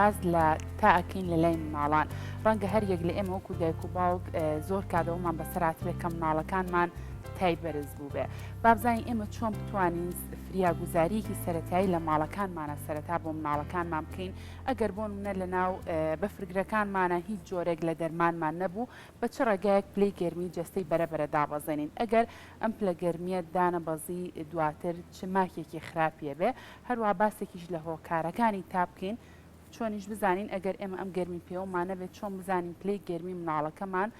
باز لە تاکەین لە لای مناڵان ڕەنگە هەر یەک لە ئێمە وەکو دایک و باوک زۆر کادەوەمان بەسەرات بێت کە مناڵەکانمان تای بەرز بوو بێ بابزانین ئێمە چۆن بتوانین فریاگوزاریەکی سەرەتایی لە ماڵەکانمانە سەرەتا بۆ مناڵەکانمان بکەین ئەگەر بۆ منە لە ناو بەفرگرەکانمانە هیچ جۆرێک لە دەرمانمان نەبوو بە چ ڕێگایەک پلەی گەرمی جەستەی بەرەبەرە دابەزێنین ئەگەر ئەم پلە گەرمیە دانەبەزی دواتر چ ماکێکی خراپیە بێ هەروە باسێکیش لە هۆکارەکانی تا بکەین چۆنیش بزانین ئەگەر ئێمە ئەم گەرمی پێوەمانە بێت چۆن بزانین پلەی گەرمی مناڵەکەمان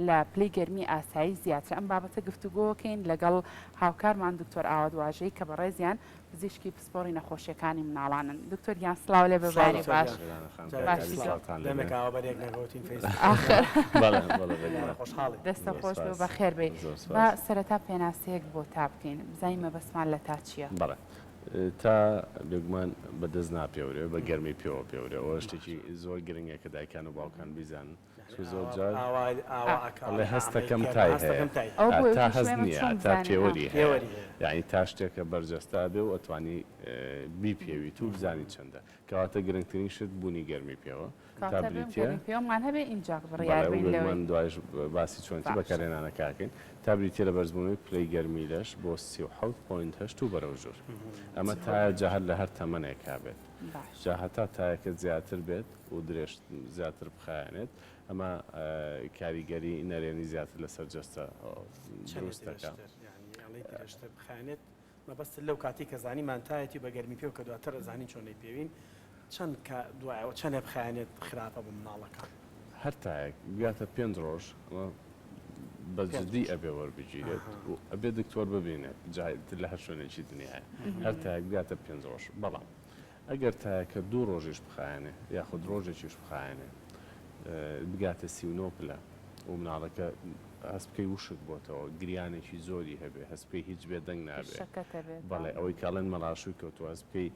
لە پلەی گەرمی ئاسایی زیاتر ئەم بابەتە گفتوگۆکەین لەگەڵ هاوکارمان دکتۆر ئاوادواژەی کە بەڕێزیان پزیشکی پسپۆڕی نەخۆشیەکانی مناڵانن دکتۆر گیان سڵاو لێ بەباری باش دەستە خۆش بێ بە خێر بێ با سەرەتا پێناسەیەک بۆ تا بکەین بزانین مەبەستمان لە تا چییە؟ تا لێگومان بەدەست ناپێورێ بە گەرمی پێوە پێورێ ئەوە شتێکی زۆر گرنگە کە دایکان و باوکان بیزانن زۆر جار هەستەکەم تای هەیە تا هەست نییە تا پێوەری هەیە یعنی تا شتێکە بەرجەستا بێ و ئەتوانی بیپێوی تو بزانی چەندە کەواتە گرنگترین شت بوونی گەرمی پێوە تا پێمان هەبێ اینجا من دوایش باسی چۆنتی بەکارێنانەکەکەین تا بریتە لە بەرزبوونی پلەی گەرمی لەش بۆ 37.8 بەرەو ژۆر ئەمە تا جاهل لە هەر تەمەنێکا بێت جاهتا تایەکە زیاتر بێت و درێژ زیاتر بخایێنێت ئەمە کاریگەری نەرێنی زیاتر لەسەر جەستە دروستەکە بخانێت مەبەست لەو کاتی کە زانیمان تایەتی بە گەرمی پێ و کە دواتر زانی چۆنی پێوین چەند دوایەوە چەندە بخانێت خراپە بۆ مناڵەکان هەر تایەک بگاتە 5 ڕۆژ بەجددی ئەبێ وەربگیرێت و ئەبێ دکتۆر ببینێت جاهتر لە هەر شوێنێکی دنیاە هەر تایەک بگاتە 5 ڕۆژ بەڵام ئەگەر تایەکە 2 ڕۆژیش بخایێنێ یاخود ڕۆژێکیش بخایێنێ بگاتە 39 پلە و مناڵەکە هەست بکەی وشک بۆتەوە گریانێکی زۆری هەبێ هەست پێی هیچ بێ دەنگ نابێت بەڵێ ئەوەی کاڵێن مەڵاشوی کەوتوە هەست بکەی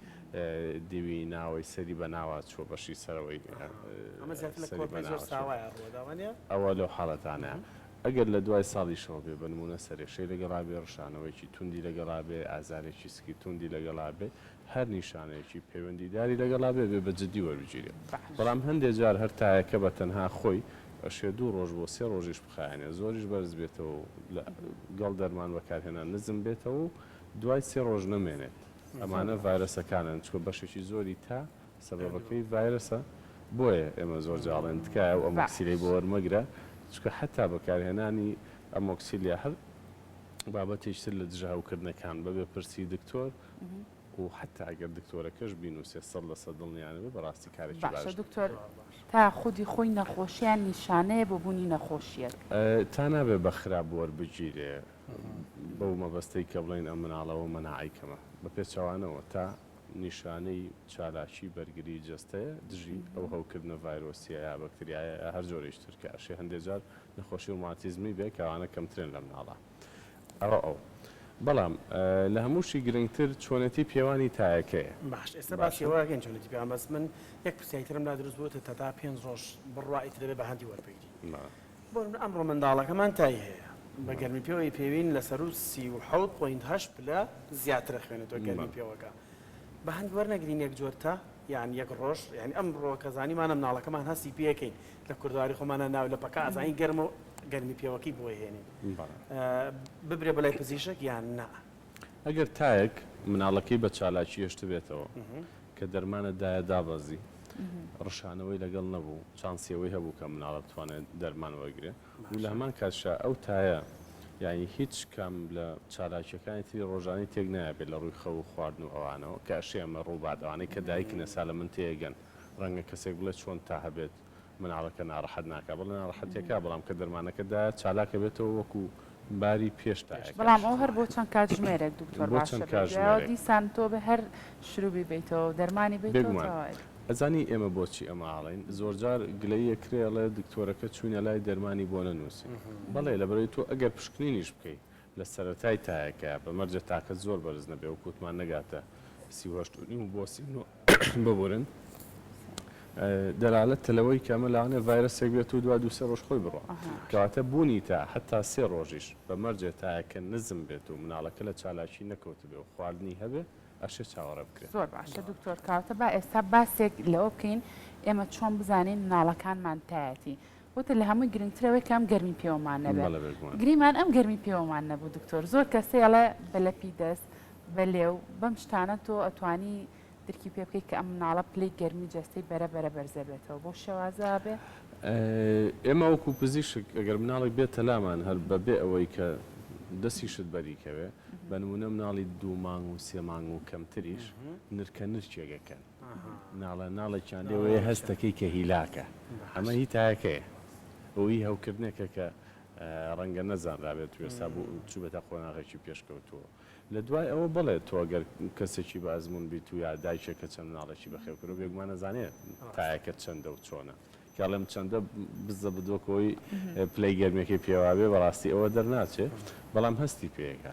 دیوی ناوەی سەری بە ناوات چۆ بەشی سەرەوەی ئەوە لەو حاڵەتانەیە ئەگەر لە دوای ساڵی شەوە بێ بە نمونە سەرێشەی لەگەڵابێ ڕشانەوەیکی توندی لەگەڵابێ ئازارێکی سکی توندی لەگەڵابێ هەر نیشانەیەکی پەیوەندیداری لەگەڵابێ بێ بە جددی وەربگیرێت بەڵام هەندێک جار هەر تایەکە بە تەنها خۆی ئەشێ 2 ڕۆژ بۆ 3 ڕۆژیش بخایێنێ زۆریش بەرز بێتەوە گەڵ دەرمان بەکارهێنان نزم بێتەوە و دوای 3 ڕۆژ نەمێنێت ئەمانە ڤایرەسەکانن چکە بەشێکی زۆری تا سەبەبەکەی ڤایرەسە بۆیە ئێمە زۆر جاڵێن تکایە و ئەمۆکسیلەی بۆ وەرمەگرە چکە حتا بەکارهێنانی ئەمۆکسیلیا هەر بابەتێکتر لە دژاوکردنەکان بەبێ پرسی دکتۆر و حتا ئەگەر دکتۆرەکەش بینوسێ 100% دڵنیانەوە بەڕاستی کارێکی باشە دکتۆر تا خودی خۆی نەخۆشیان نیشانەیە بۆ بوونی نەخۆشیەت تا نابێ بە خراپ وەربگیرێ بەو مەبەستەی کە بڵین ئەم مناڵەوە مەناعیکەمە بە پێچەوانەوە تا نیشانەی چالاکی بەرگری جەستەیە دژی ئەو هەوکردنە ڤایرۆسیە یا بەکتریایە هەر جۆرەی ترکە ئەشێ هەندێک جار نەخۆشی ڕۆماتیزمی بێ کەوانە کەمترێن لە مناڵە ئەو بەڵام لە هەمووشی گرنگتر چۆنەتی پێوانی تایەکەیە باش ئێستا باشەوەگەن چۆنەتی پێوان بەس من یەک پرسیایترم لا دروست بووتە تا 5 ڕۆژ بڕواایت دەبێت بە هەندی وەربگیری بۆ ئەمڕۆ منداڵەکەمان تای هەیە بە گەرمی پێوەی پێوین لەسەر و 37.8 پلە زیاترە خوێنێتەوە گەرمی پێوەکە بە هەند وەرنەگرین یەک جۆرتە یان یەک ڕۆژ ینی ئەمڕۆ کە زانیمانە مناڵەکەمان هەستی پێەکەین لە کوردواری خۆمانە ناو لە پەکە ئازانی گەرمە گەرمی پێوەکی بۆ هێنین ببرێ بەلای پزیشک یان نا ئەگەر تایەک مناڵەکەی بە چالاکی هێشت بێتەوە کە دەرمانەدایە دابەزی ڕشانەوەی لەگەڵ نەبوو چانسیەوەی هەبوو کە مناڵە بتوانێت دەرمان وەرگێ و لە هەمان کاتشا ئەو تایە یعنی هیچ کام لە چالاکیەکانی تری ڕۆژانی تێک نایبێت لە ڕووی خەو و خواردن و ئەوانەوە کە ئەشێمە ڕووبادەوانەی کە دایکی نەسا لە من تێگەن ڕەنگە کەسێک بڵێت چۆن تا هەبێت مناڵەکە ناڕەحەت ناکە بڵێ ناڕەحەتێکا بەڵام کە دەرمانەکەدا چالاکە بێتەوە وەکو باری پێشتایە بەڵام ئەو هەر بۆ چەند کاتژمێرێک دکتۆر باشە دیسان تۆ بە هەر شروعی بیتەوە دەرمانی بیتەوە ئەزانی ئێمە بۆچی ئەماڵین زۆرجار گلەیە کرێڵێ دکتۆرەکە چوونە لای دەرمانی بۆ نەنووسی بەڵێ لەبەرەوەی تۆ ئەگەر پشکنینیش بکەیت لە سەرەتای تایەکە بەمەرجە تاکە زۆر بەرز نەبێ و کووتمان نەگاتە 38 بۆ 39 ببورن دەلالەت تەلەوەی کەمە لاانێ ڤایرەسێک بێت و دو 2 ڕۆژ خۆی بڕۆ کەواتە بوونی تا حتا 3 ڕۆژیش بەمەرجێ تایەکە نزم بێت و مناڵەکە لە چالاکی نەکەوت بێ و خواردنی هەبێ ئەشێ چاوەڕە بکرێت زۆر باشە دکتۆر کاتە با ئێستا باسێک لەوە بکەین ئێمە چۆن بزانین مناڵەکانمان تایەتی وتە لە هەمووی گرنگترەوەی کام گەرمی پێوەمان نەبێت گریمان ئەم گەرمی پێوەمان نەبوو دکتۆر زۆر کەسێڵە بەلەپی دەست بە لێو بەم شتانە تۆ ئەتوانی درکی پێ بکەیت کە ئەم مناڵە پلەی گەرمی جەستەی بەرە بەرزە بێتەوە بۆ شێوازە بێ ئێمە وەکو پزیشک ئەگەر مناڵێک بێتە لامان هەر بەبێ ئەوەی کە دەستی شت بەریکەوێ بە نمونە مناڵی 2 مانگ و 3 مانگ و کەمتریش نرکە نرچێگەکەن ناڵێکیان لێوەیە هەستەکەی کە هیلاکە ئەمە هی تایەکەیە ئەوی هەوکردنێکە کە ڕەنگە نەزانرابێت وێستا بوو چوبێتە خۆناغێکی پێشکەوتووە لە دوای ئەوە بڵێت تۆ ئەگەر کەسێکی بە ئەزمون بیت و یا دایکێکە چەند مناڵێکی بەخێوکرد و بێگومان نەزانێت تایەکە چەندە و چۆنە کاڵم چەندە بزە بدۆکەوەی پلەی گەرمێکی پێوابێ بەڕاستی ئەوە دەرناچێت بەڵام هەستی پێەکە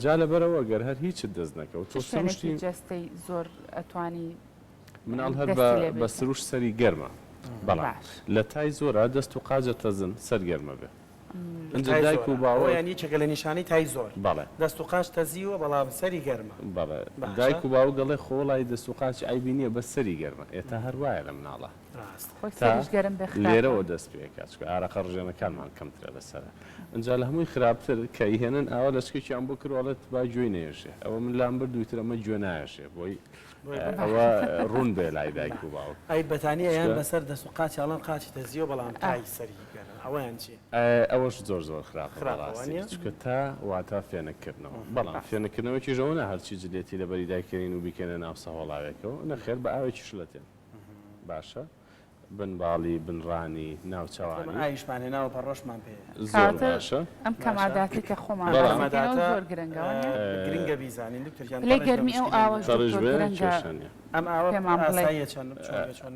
جا لەبەرەوە گەر هەر هیچت دەست نەکەوت تۆ سروشتی جەستەی زۆر ئەتوانی مناڵ هەر بە سروش سەری گەرمە بەڵام لە تای زۆرە دەست و قاجە تەزن سەرگەرمە بێ ئەنجا دایک و باوە ینی چەکە لە نیشانی تای زۆر بەڵێ دەست و قاش تەزیوە بەڵام سەری گەرمە بەڵێ دایک و باو گەڵێ خۆڵی دەست و قاچی ئایبی نییە بە سەری گەرمە ئێتا هەروایە لە مناڵە لێرەوە دەست پێکات چکە ئارەقە ڕژێنەکانمان کەمترە لەسەر ئەنجا لە هەمووی خراپتر کە هێنن ئاوا لەشکێکیان بۆ کردوڵێت با گوێی نێژێ ئەوە من لام برد دوتر ئەمە گوێ نایەشێ بۆی ئەوە ڕوون بێ لای دایک و باو ئەی بەتانیە یان بەسەر دەست و قاچیاڵان قاچی تەزیۆ بەڵام تای سەری گەرم ئەوەیان چی ئەوەش زۆر خراپڕاستی چکە تا واتە فێنەکردنەوە بەڵام فێنەکردنەوەی ژەوە هەرچی جلێتی لە بەری دایکردین و بیکەنە ناو سەهۆڵاوێکەوە نەخێر بە ئاوێکی شلەتێن باشە بنباڵی بنڕانی ناوچەوانی ئایشمانێ ناوە پەڕۆشمان پێ زۆر باشە ئەم کەماداتی کە خۆمان زۆر گرنگە بیزانین لێ گەرمی ئەو ئاوەش ئەم ئاوە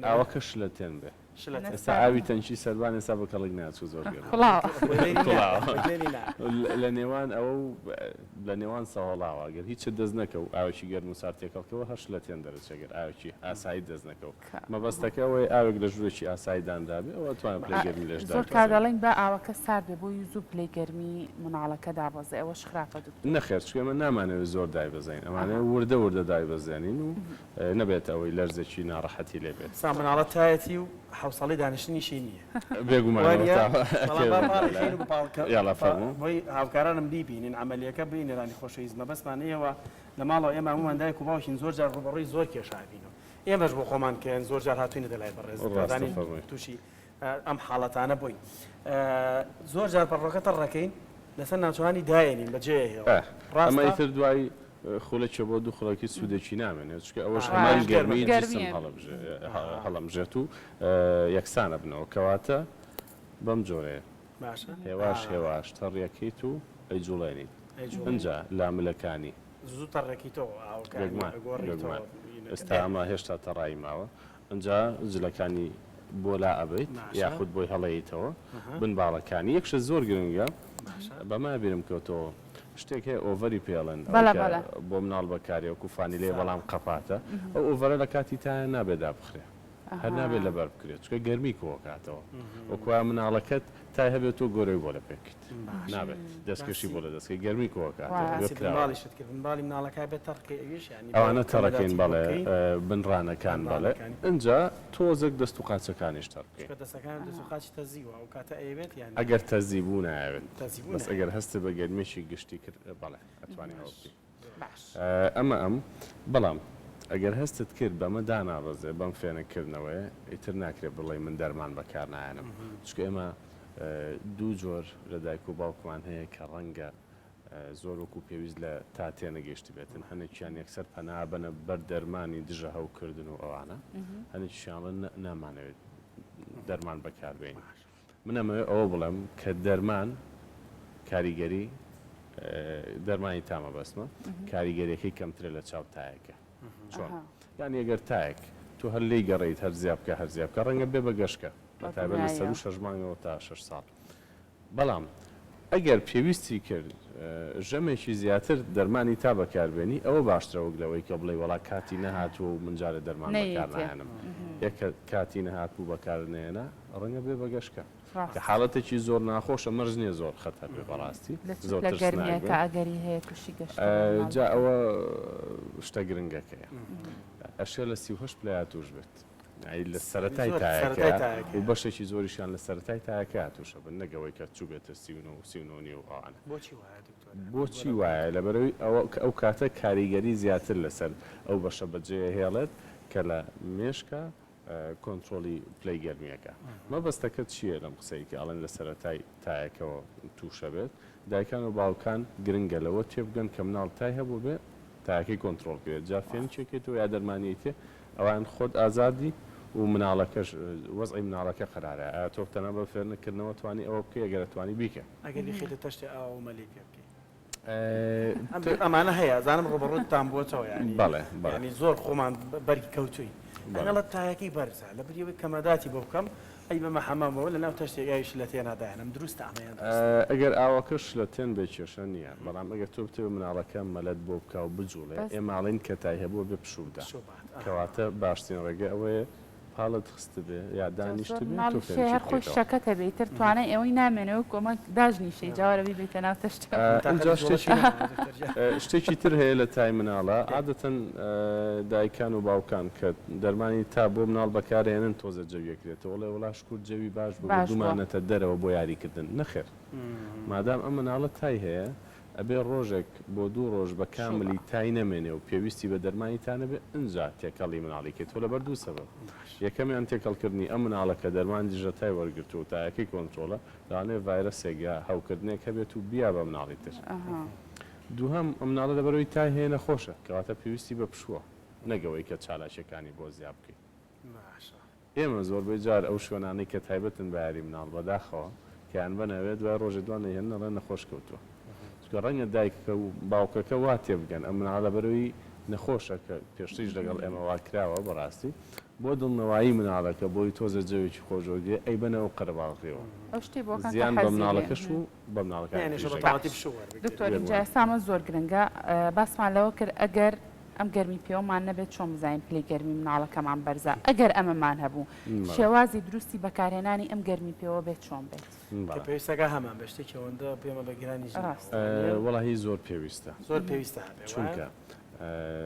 ئاوەکە شلەتێن بێ ئێستا ئاوی تەنکی سەربان ئێستا بە کەڵک ناچوو زۆر لە نێوان ئەوە لە نێوان سەهۆڵاوە گەر هیچ دەست نەکە و ئاوێکی گەرم و سارتێکەڵکەوە هەش لە تێن دەرەچێگەر ئاوێکی ئاسایی دەست نەکەوت مەبەستەکەەوەی ئاوێک لە ژوورێکی ئاساییداندابێ ئەوە توانە پلەی گەرمی لەشدا زۆر کادەڵین بە ئاوەکە سارد بێ بۆی زوو پلەی گەرمی مناڵەکە دابەزێ ئەوەش خراپە نەخێر چکە ئێمە نامانەوێت زۆر دایبەزین ئەمانە وردە دایبەزێنین و نەبێت ئەوەی لەرزێکی ناڕەحەتی لێ بێت سا مناڵەت تایەتی و حوسڵی دانیشتنیشی نییە بۆی هاوکارانم بیبینین ئەمەلیەکە بینێرانی خۆشەویستمە بەسمانەیەوە لە ماڵەوە ئێمە هەمووان دایک و باوکین زۆر جار ڕوبەڕووی زۆر کێشابینەوە ئێمەش بۆ خۆمان کەن زۆر جار هاتوینە دەلای بەڕێز تووشی ئەم حاڵەتانە بووین زۆر جار پەڕۆکەتە ڕەکەین لەسەر ناوچوانی دایێنین بەجێهێڵ ڕاستە دوای خۆلێکە بۆ دوو خڵکی سوودێکی نامێنێت چکە ئەوەش هەمان گەرمی هەڵەمژێت و یەکسانە بنەوە کەواتە بەم جۆرەیە هێواش تەڕیەکەیت و ئەیجوڵێنیت ئەنجا لاملەکانی زوو تەڕێکیتەوە ئێستا ئەمە هێشتا تەڕایی ماوە ئەنجا جلەکانی بۆ لا ئەبیت یاخود بۆی هەڵەیەیتەوە بنباڵەکانی یەکشە زۆر گرنگە بەما بیرم کەوتەوە شتێک هەیە ئۆڤەری پێڵێن بۆ مناڵ بەکاری وەکو فانی لێ بەڵام قەپاتە ئەو ئۆڤەرە لە کاتی تایە نابێدا بخرێ هەر نابێت لەبەر بکرێت چکە گەرمی کۆکاتەوە وەکوە مناڵەکەت تای هەبێت تۆ گۆرەی بۆ لە پێکت نابێت دەستکەشی بۆ لە دەستکەی گەرمی کۆکاتەوەی مناڵەکە بێت ئەوانە تەڕەکەین بەڵێ بنڕانەکان بەڵێ ئەجا تۆزێک دەست و قاچەکانیش ئەگەر تەزی بوو نایەوێت بەس ئەگەر هەستە بە گەرمێکی گشتی کرد بەڵێ ئەتوانی هەڵبی ئەمە بەڵام ئەگەر هەستت کرد بەمە داناڕزێ بەم فێنەکردنەوەی ئیتر ناکرێت بڵێ من دەرمان بەکار نایەنم چکە ئێمە دوو جۆر لە دایک و باوکمان هەیە کە ڕەنگە زۆر وەکو پێویست لە تا تێنەگەشتی بێتن هەنێکیان یەکسەر پەنابەنە بەر دەرمانی دژە هەوکردن و ئەوانە هەنێکیشیانڵن نامانەوێت دەرمان بەکاربێن منەمەوێت ئەوە بڵێم کە دەرمان کاریگەری دەرمانی تامە بەسمە کاریگەریەکەی کەمترە لە چاو تایەکە چۆن یانی ئەگەر تایەک تۆ هەر لی گەڕیت هەر زیابکە هەر زیابکە ڕەنگە بێ بە گەشتکە بەتابێت لە سەر و شەژمانەوە تا 6 ساڵ بەڵام ئەگەر پێویستی کرد ژەمێکی زیاتر دەرمانی تا بەکاربێنی ئەوە باشترەوە لەوەی کە بڵێ وڵا کاتی نەهاتووە و منجارە دەرمان بەکار نایەنم یەکە کاتی نەهات بوو بەکارنێنە ڕەنگە بێ بە گەشتکە کە حاڵەتێکی زۆر ناخۆشە مەرج نییە زۆر خەتەر بێ بەڕاستی جا ئەوە شتە گرنگەکەیە ئەشێ لە 38 پلەیە توش بێت لە سەرەتای تایەکە و بەشێکی زۆریشیان لە سەرەتای تایەکە هاتوشە بن نەگەوەی کە چوو بێتە سیونۆنی و ئەوانە. بۆچی وایە لەبەرەوەی ئەو کاتە کاریگەری زیاتر لەسەر ئەو بەشە بەجێ هێڵێت کە لە مێشکە کۆنتترۆلی پلەی گەرمیەکە. مەبەستەکە چییە لەم قسەی کە ئەڵەن لە سەرەتای تایەکەەوە تووشە بێت دایکان و باوکان گرنگە لەوە تێبگەن کە مناڵ تای هەبوو بێ تاکەی کۆنتترۆل کرێت جا فێن چێکێتەوە یا دەرمانی تێ ئەوان خۆت ئازادی و مناڵەکەش وەزعی مناڵەکە قرارە تۆ تەنە بە فێرنەکردنەوە توانی ئەوە بکە ئەگەرە توانی بیکە ئەگەری خێتە تەشتی ئاو مەلی پێ بکەی ئەمانە هەیە زانم ڕۆبڕۆتتان بۆتەوە ینی زۆر خۆمان بەرگی کەوتوی ئەگەڵت تایەکەی بەرزە لە بریەوەی کەمەداتی بۆ بکەم ئەی بەمە حەمامەوە لە ناو تەشتێکایش لە تێنادایەنم دروست ئەمەیان ئەگەر ئاوەکەش لە تێن بێ کێشە نییە بەڵام ئەگەر تۆ بتێ مناڵەکە مەلەت بۆ بکە و بجوڵێ ئێماڵین کە تای هەبووە بێ پشوودا کەواتە باشترین ڕێگە ئەوەیە پاڵت خست بێ یا دانیشت هەر خۆی شەکەتە بێتتر توانای ئەوەی نامێنەوە کۆمە داژنیشەی جاوەرەبی بێتە ناو تەشتە شتێکی تر هەیە لە تای مناڵە عادەتەن دایکان و باوکان کە دەرمانی تا بۆ مناڵ بەکارێنن تۆزە جەویەکرێتەوە لە وڵاش کورد جەوی باش بۆ دومانەتە دەرەوە بۆ یاریکردن نەخێر مادام ئەم مناڵە تای هەیە ئەبێ ڕۆژێک بۆ 2 ڕۆژ بە کاملی تای نەمێنێ و پێویستی بە دەرمانیتانە بێ ئەنجا تێکەڵی مناڵیکێت تۆ لەبەر 2 سەبەب یەکەمیان تێکەڵکردنی ئەم مناڵەکە دەرمان دیژە تای وەرگرتو و تایەکەی کۆنتترۆلە لەوانەیە ڤایرەسێکە هەوکردنێک هەبێت و بیا بە مناڵی تر دووهەم ئەم مناڵە لەبەرەوەی تای هەیە نەخۆشە کەواتە پێویستی بە پشووە نەگەوەی کە چالاکیەکانی بۆ زیاب بکەیت ئێمە زۆربەی جار ئەو شوێنانەی کە تایبەتن بە یاری مناڵ بەداخەوە کەیان بنەوێت دوای ڕۆژێ دوانە هێنەڕێ نەخۆش کەوتووە چکە ڕەنگە دایکەکە و باوکەکە وا تێ بگەن ئەم مناڵە بەرەوەی نەخۆشە کە پێشتیش لەگەڵ ئێمە وا کراوە بەڕاستی بۆ دڵنەوەیی مناڵەکە بۆی تۆزە جەوێکی خۆشۆگێ ئەی بنەوە قەرەباڵقیەوە زیان بە مناڵەکەش و بە مناڵەکە دکتۆر اینجا ئێستامە زۆر گرنگە باسمان لەوە کرد ئەگەر ئەم گەرمی پێوەمان نەبێت چۆن بزانین پلەی گەرمی مناڵەکەمان بەرزە ئەگەر ئەمەمان هەبوو شێوازی دروستی بەکارهێنانی ئەم گەرمی پێوە بێت چۆن بێت پێویستەکە هەمان بە شتێکی ئەوەندە پێمە بەگرانی وەڵی زۆر پێویستە زۆر پێویستە چونکە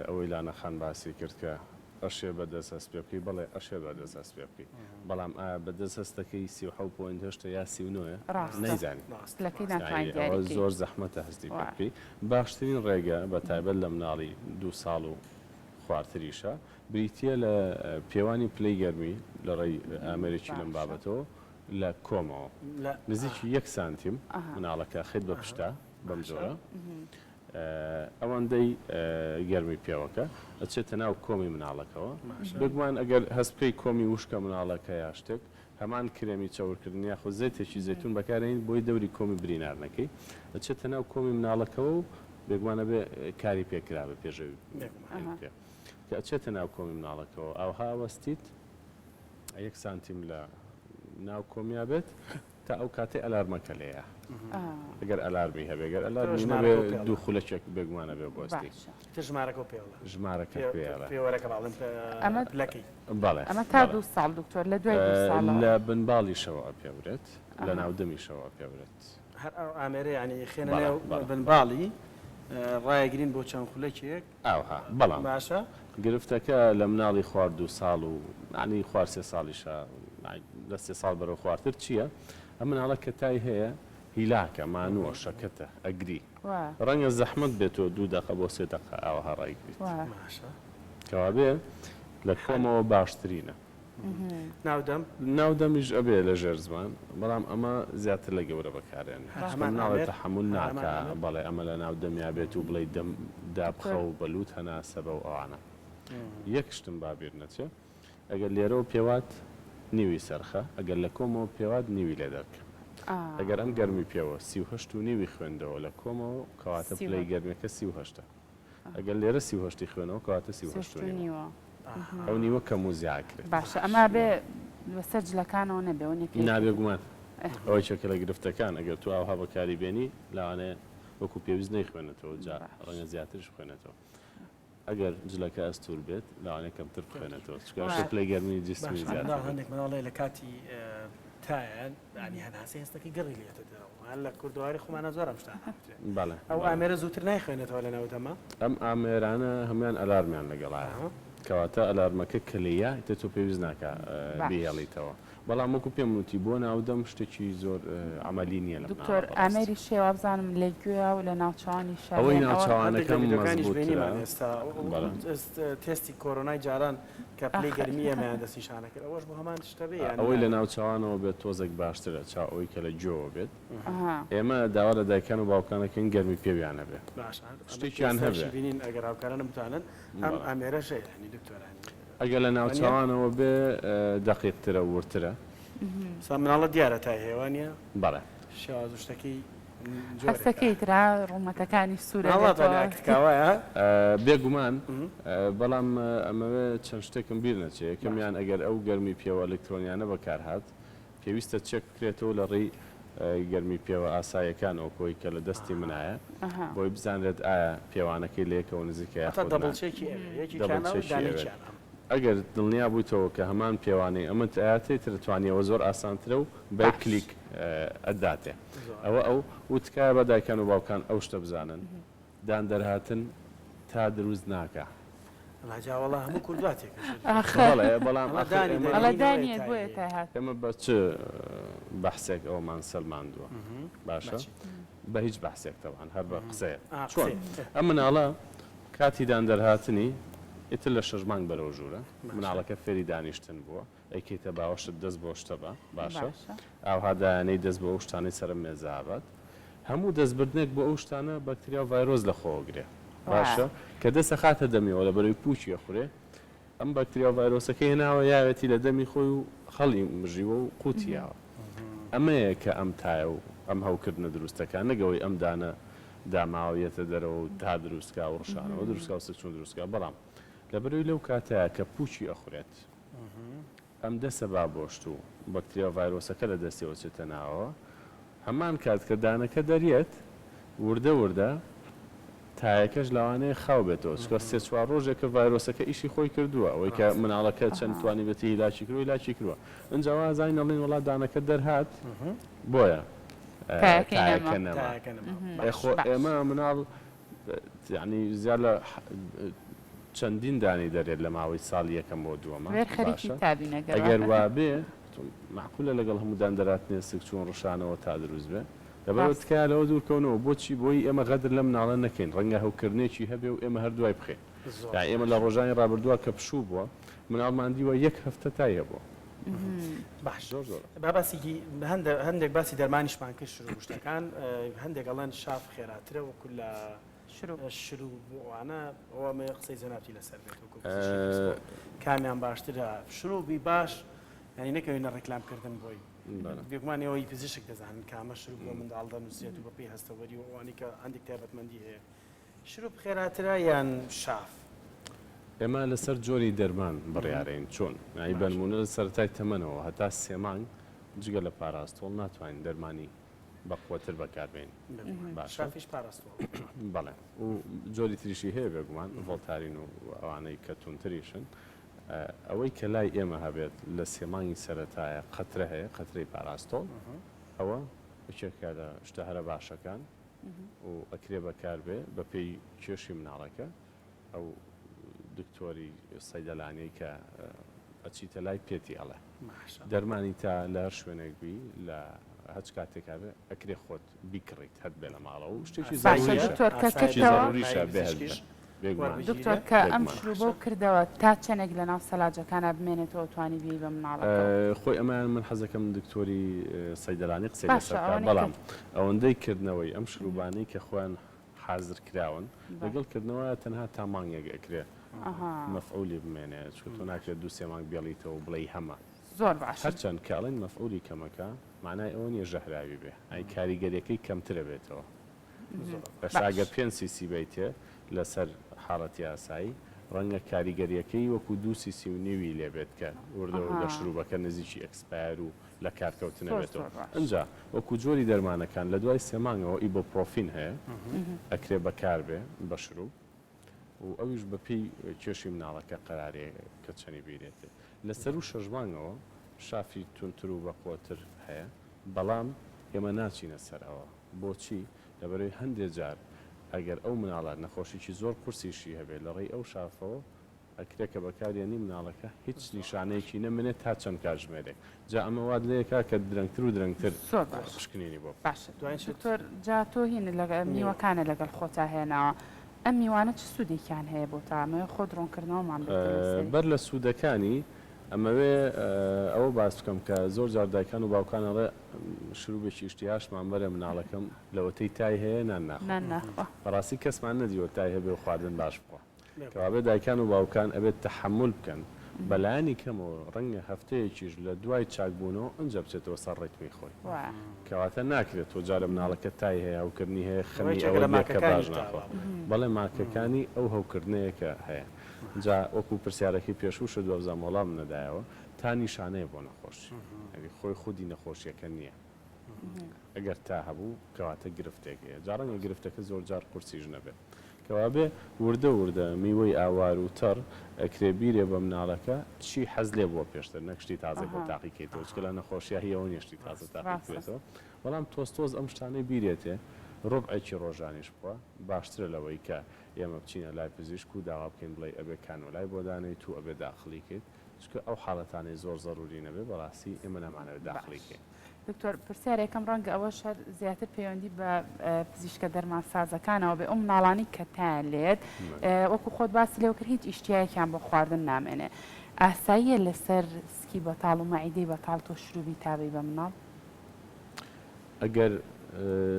ئەوەی لاەخان باسی کرد کە ئەشێ بەدەست هەست پێ بکەی بڵێ ئەشێ بەدەست هەست پێ بکەی بەڵام ئایا بەدەست هەستەکەی 37.8 یا 39 نەیزانی زۆر زەحمەتە هەستی پێ بکەی باشترین ڕێگە بە تایبەت لە مناڵی 2 ساڵ و خواردتریشە بریتە لە پێوانی پلەی گەرمی لە ڕێی ئامریکی لەم بابەتەوە لە کۆمەوە نزیکی 1 سانتیم مناڵەکە خێت بە پشتا بەم جۆرە ئەوەندەی گەرمی پێوەکە ئەچێتە ناو کۆمی مناڵەکەەوە بگومان ئەگەر هەست بکەی کۆمی وشکە مناڵەکە یا شتێک هەمان کرێمی چاوەڕکردنی یاخۆ زەیتێکی زەیتون بەکارێنین بۆی دەوری کۆمی برینارنەکەی ئەچێتە ناو کۆمی مناڵەکەەوە و بێگومانە بێ کاری پێکرا بە پێشەوی کە ئەچێتە ناو کۆمی مناڵەکەەوە ئەوها وەستیت 1 سانتیم لە ناو کۆمیا بێت تا ئەو کاتێ ئەلارمەکە لەیە ئەگەر ئەلارمی هەبێگەر ئەلارمی نەبێ 2 خولەکێک بێگومانە بێ بۆستی ژمارەکە پێڵە ژمارەکە پێوەرەکە باڵم پلەکەی بەڵێ ئەمە تا 2 ساڵ دکتۆر لە دوای 2 ساڵ لە بنباڵیشەوە پێورێت لە ناودەمیشەوە پێورێت هەر ئەو ئامێرە ینی خێنە بنباڵی ڕایەگرین بۆ چەند خولەکێک ئاها بەڵام باشە گرفتەکە لە مناڵی خوارد 2 ساڵ و عنی خوار 3 ساڵیشە لە 3 ساڵ بەرەو خواردتر چییە؟ ئەم مناڵە کە تای هەیە هیلاکە مانووە شەکەتە ئەگری ڕەنگە زەحمت بێتەوە 2 دقە بۆ 3 دقە ئاوەها ڕایگریت کەوا بێ لە کۆمەوە باشترینە ناودەمیش ئەبێ لە ژێر زمان بەڵام ئەمە زیاتر لە گەورە بەکارێن ناڵێت تەحمل ناکە بەڵێ ئەمە لە ناودەمیا بێت و بڵێ دەم دابخە و بەلووت هەناسەبە و ئەوانە یەک شتم بابیر نەچێ ئەگەر لێرەوە پێوات نیوی سەرخە ئەگەر لە کۆمەوە پێوات نیوی لێ دەکە ئەگەر ئەم گەرمی پێوە 38 و نیوی خوێندەوە لە کۆمەوە کەواتە پلەی گەرمەکە 38 ئەگەر لێرە 38 خوێنەوە کەواتە 38 ئەو نیوە کەم و زیاکرێت باشە ئەما بێ بەسەر جلەکانەوە نەبێ نابێ گومان ئەوەی چەکە لە گرفتەکان ئەگەر تو ئاوها بەکاری بێنی لەوانەیە وەکو پێویست نەیخوێنێتەوە جا ڕەنگە زیاترش خوێنێتەوە ئەگەر جلەکە ئەستور بێت لەوانەیە کەمتر بخوێنێتەوە چکە پلەی گەرمی جسمی زیاتر هەندێک مناڵێ لە کاتی تایان ینی هەناسە هێستەکەی گەڕی لێتە دەرەوە هەر لە کوردواری خۆمانە زۆر ئەمشتا بەڵێ ئەو ئامێرە زووتر نایخوێنێتەوە لە ناوتەمە ئەم ئامێرانە هەمویان ئەلارمیان لەگەڵایە کەواتە ئەلارمەکە کلەیە تە تۆ پێویست ناکە بێڵیتەوە بەڵام وەکو پێم وتی بۆ ناودەم شتێکی زۆر ئەمەلی نییە لە دکتۆر ئامێری شێوە بزانم لە گوێ و لە ناوچوانی ئەوەی ناوچوانەکەم تستی کۆرۆنای جاران کە پلی گەرمیەمەیان دەستیشانە کرد ئەوەش بۆ هەمان شتە بێ ئەوەی لە ناوچوانەوە بێت تۆزێک باشترە چاوەوەی کە لە جۆوە بێت ئێمە داوا لە دایکان و باوکانەکەین گەرمی پێویانە بێت شتێکیان هەبێت ئەگەر هاوکارانە بتوانن ئەم ئامێرەشە هەنی دکتۆرانی ئەگەر لە ناوچوانەوە بێ دەقیقترە ورترە مناڵە دیارە تا هێوانە بەڵێ شێوازشتەکەی هەستەکەی ترا ڕوومەتەکانی سوورە بێگومان بەڵام ئەمەوێ چەند شتێکم بیر نەچێت یەکەمیان ئەگەر ئەو گەرمی پێوە ئەلکترۆنیانە بەکارهات پێویستە چێک بکرێتەوە لە ڕێی گەرمی پێوە ئاسایەکانەوە کۆی کە لە دەستی منایە بۆی بزانرێت ئایا پێوانەکەی لەیەکەوە نزیکە ئەگەر دڵنیا بوویتەوە کە هەمان پێوانەی ئەمت ئااتێتتر توانیەوە زۆر ئاسانترە و بە کلیک ئەداتێ ئەوە ئەو وتکایە بە دایکان و باوکان ئەو شتە بزانن دان دەرهاتن تا دروست ناکە لاجاوەڵا هەموو کورداتێک بەڵام ئەڵەدانیت بۆیە تا هات ئێمە بە چ بەحسێک ئەومان سەلماندووە باشە بە هیچ بەحسێکتەوان هەر بە قسەیە چۆن ئەم مناڵە کاتی دان دەرهاتنی ئیتر لە 6 مانگ بەرەو ژوورە مناڵەکە فێری دانیشتن بووە ئەیکەیتە باوەشت دەست بۆ شتە بە باشە ئاوهادایانەی دەست بۆ ئەو شتانەی سەر مێزابەت هەموو دەستبردنێک بۆ ئەو شتانە بەکتریا و ڤایرۆز لە خۆگرێ باشە کە دەستە خاتە دەمیەوە لە بەرەوەی پوچیە خوێ ئەم بەکتریا و ڤایرۆسەکەی هێناوە یاوێتی لە دەمی خۆی و خەڵی مژیوە و قوتیاوە ئەمەیە کە ئەم تایە و ئەم هەوکردنە دروستەکان نەگەوەی ئەم دانە داماویەتە دەرەوە تا دروستکە و ڕشانەوە دروستکە و سچون دروستکە بەڵام لە بەروی لەو کاتەیە کە پوچی ئەخورێت ئەم دەسە با بۆشت و بەکتریا ڤایرۆسەکە لە دەستیەوە چێتە ناوە هەمان کات کە دانەکە دەریێت وردە وردە تایەکەش لەوانەیە خاو بێتەوە چکە سێ چوار ڕۆژێکە ڤایرۆسەکە ئیشی خۆی کردووە ئەوەی کە مناڵەکە چەند توانی بێتی هیلاکی کردو هیلاکی کردووە ئەنجا وازای نەڵێن وڵات دانەکە دەرهات بۆیە خۆ ئێمە مناڵ ینی زیاد لە چەندین دانی دەرێت لە ماوەی ساڵی یەکەم بۆ دووەمە ئەگەر وابێ معقولە لەگەڵ هەموو دەراتنێ سک چوون ڕشانەوە تا دروست بێ لەبەر تکای لەوە دوورکەونەوە بۆچی بۆی ئێمە غەدر لە مناڵە نەکەین ڕەنگە هەوکردنێکی هەبێ و ئێمە هەردوای بخێن ئێمە لە ڕۆژانی ڕابردووە کە پشوو بووە مناڵماندیوە یەک هەفتە تایە بووە باش زۆر زۆر باباسیکی هەندێک باسی دەرمانیشمان کرد شروع شتەکان هەندێک ئەڵەن شاف خێراترە وەکو لە شروع بووانە ئەوە قسەی زەنابی لەسەر بێت کامیان باشترە شروعی باش ینی نەکەوێنە ڕێکلامکردن بۆی بێگومان ئەوەی پزیشک دەزانن کامە شروع بۆ منداڵدە نووسێت و بەپی هەستەوەری و ئەوانی کە هەندێک تایبەتمەندی هەیە شروع خێراترە یان شاف ئێمە لەسەر جۆری دەرمان بڕیارەین چۆن نایی بەنمونە لە سەرەتای تەمەنەوە هەتا 3 مانگ جگە لە پاراستۆڵ ناتوانین دەرمانی بەقوەتر بەکاربێن باشافیش پاراستۆڵ بەڵێ و جۆری تریشی هەیە بێگومان ڤۆڵتارین و ئەوانەی کە تونتریشن ئەوەی کە لای ئێمە هەبێت لە 3 مانگی سەرەتایە قەترە هەیە قەترەی پاراستۆڵ ئەوە بچێکە لە شتە هەرە باشەکان و ئەکرێ بەکاربێ بە پێی کێشی مناڵەکە ئەو دکتۆری سەیدەلانەی کە ئەچیتە لای پێتی ئەڵێ دەرمانی تا لە هەر شوێنێکبی لە هەچ کاتێکا بێ ئەکرێ خۆت بیکڕیت هەت بێ لە ماڵەوە و شتێکی زۆریشە بێ دکتۆر کە ئەم شروع کردەوە تا چەندێک لە ناو سەلاجەکانە بمێنێتەوە توانی بی بە مناڵەکە خۆی ئەمان من حەزەکەم دکتۆری سەیدەلانی قسەی لەسەر بەڵام ئەوەندەی کردنەوەی ئەم شروعبانەی کە خۆیان حازر کراون لەگەڵ کردنەوە تەنها تا مانگێک ئەکرێ مەفعولی بمێنێت چکە تۆ ناکرێت 2-3 مانگ بێڵیتەوە و بڵێی هەمە زۆر باش هەرچەند کاڵین مەفعولی کەمەکە معنای ئەوە نیە ژەهراوی بێ ئەی کاریگەریەکەی کەمترە بێتەوە بەش ئەگەر 5 سیسی بیتێ لەسەر حاڵەتی ئاسایی ڕەنگە کاریگەریەکەی وەکو 2 سیسی و نیوی لێبێت کە وردەوە لە شروعەکە نزیکی ئەکسپایر و لە کارکەوتنە بێتەوە ئەنجا وەکو جۆری دەرمانەکان لە دوای 3 مانگەوە ئیبۆپرۆفین هەیە ئەکرێ بەکار بێ بە شروع و ئەویش بەپی کێشی مناڵەکە قەرارەیە کە چەنی بیرێتێ لەسەر و 6 مانگەوە شافی تونتر و بەقوتر هەیە بەڵام ئێمە ناچینە سەرەوە بۆچی لەبەرەوەی هەندێک جار ئەگەر ئەو مناڵات نەخۆشیی زۆر قورسیشی هەبێت لە ڕێی ئەو شافەوە ئەکرێت کە بەکارێنی مناڵەکە هیچ نیشانەیەکی نەمێنێت تا چەند کاتژمێرێک جا ئەمە واد لەیەکا کە درەنگتر و درەنگتر زۆر باش پشکنینی بۆ باشە دوایین شت. دکتۆر جا تۆ هین لەگەڵ میوەکانە لەگەڵ خۆتا هێناوە ئەم میوانە چ سوودێکیان هەیە بۆ تامە خۆ درۆنکردنەوەمان بەر لە سوودەکانی ئەمەوێ ئەوە باس بکەم کە زۆر جار دایکان و باوکانەڵێ شروبێکی شتیاشمان بەرە مناڵەکەم لەوەتەی تای هەیە ناناخوا بەڕاستی کەسمان نەدیوە تای هەبێ و خواردن باش بخۆ کەوابێ دایکان و باوکان ئەبێت تەحمل بکەن بەلایانی کەمەوە ڕەنگە هەفتەیەکیش لە دوای چاکبوونەوە ئەنجە بچێتەوە سەر ڕێتمی خۆی کەواتە ناکرێت تۆ جارە مناڵەکە تای هەیە هەوکردنی هەیە خەمی ئەوە کە باش ناخۆ بەڵێ ماکەکانی ئەو هەوکردنەیە کە هەیە جا وەکو پرسیارەکەی پێشوو دووەزام وەڵام نەدایەوە تا نیشانەیە بۆ نەخۆشی خۆی خودی نەخۆشیەکە نییە ئەگەر تا هەبوو کەواتە گرفتێک هەیە جاڕەنگە گرفتەکە زۆر جار قورسیش نەبێت کەوابێ وردە میوەی ئاوار و تەڕ ئەکرێ بیرێ بە مناڵەکە چی حەز لێ بۆ پێشتر نەکشتی تازە بۆ تاقیکەیتەوە چکە لە نەخۆشیە هیەوە نیشتی تازە تاقیکرێتەوە بەڵام تۆز ئەم شتانەی بیرێتێ ڕۆبعێکی ڕۆژانیش بووە باشترە لەوەی کە ئێمە بچینە لای پزیشک و داوا بکەین بڵێ ئەبێ کانۆلای بۆ دانەیت و ئەبێ داخلیکەیت چکە ئەو حاڵەتانەی زۆر زەروری نەبێ بەڕاستی ئێمە نەمانەوێت داخلیکەین دکتۆر پرسیارێکم ڕەنگە ئەوە شەر زیاتر پەیوەندی بە پزیشکە دەرمان سازەکانەوە بێ ئەو مناڵانی کە تایان لێت وەکو خۆت باسی لێو کرد هیچ ئیشتیایەکیان بۆ خواردن نامێنێ ئاساییە لەسەر سکی بەتاڵ و مەعیدەی بەتاڵ تۆ شروبی تابی بە مناڵ ئەگەر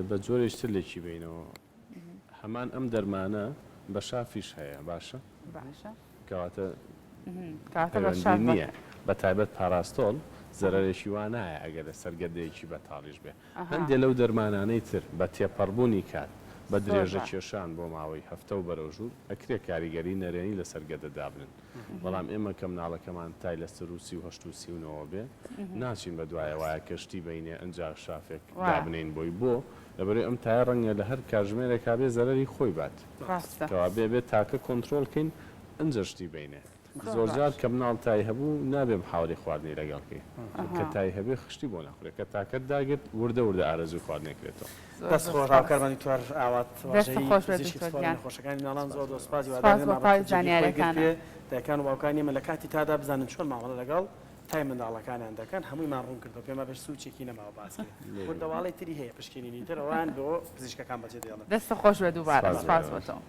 بە جۆرێشتر لێکی بینەوە هەمان ئەم دەرمانە بە شافیش هەیە باشە کەواتە نییە بە تایبەت پاراستۆڵ زەرەرێکی وانایە ئەگەر لە سەرگەردەیەکی بەتاڵیش بێ هەندێک لەو دەرمانانەی تر بە تێپەڕبوونی کات بە درێژە کێشان بۆ ماوەی هەفتە و بەرەوژوور ئەکرێ کاریگەری نەرێنی لە سەرگەردە دابنن بەڵام ئێمە کەم ناڵەکەمان تای لە سروسی و هەشت و سیونەوە بێ ناچین بە دوایە وایە کەشتی بینێ ئەنج شافێک دابنین بۆی بۆ لەبەرێ ئەم تایە ڕەنگە لە هەر کاژمێرێکا بێ زەرەری خۆی بات کەوا بێت تاکە کۆنتترۆلکەین ئەنجشتی بینێ زۆرجار کە مناڵ تای هەبوو نابێم حاڵی خواردنی لەگەڵکەی کە تای هەبێ خشتی بۆ نەخورێت کە تاکەت داگرت وردە ئارەزوی خواردنێکرێتەوە دەست خۆڕاوکارمانی توار ئاوات خۆشەکانی ناڵان زۆر دۆسپاسی دایکان و باوکانی ئێمە لە کاتی تادا بزانن چۆن ماوەڵە لەگەڵ تای منداڵەکانیان دەکەن هەموویمان ڕوون کردەوە پێمە بەش سوچێکی نەماوە باسی وردەواڵی تری هەیە پشکنینی ترەوەیان بۆ پزیشکەکان بەجێ دێڵن دەستە خۆش بە دووبارە سپاس بۆتەوە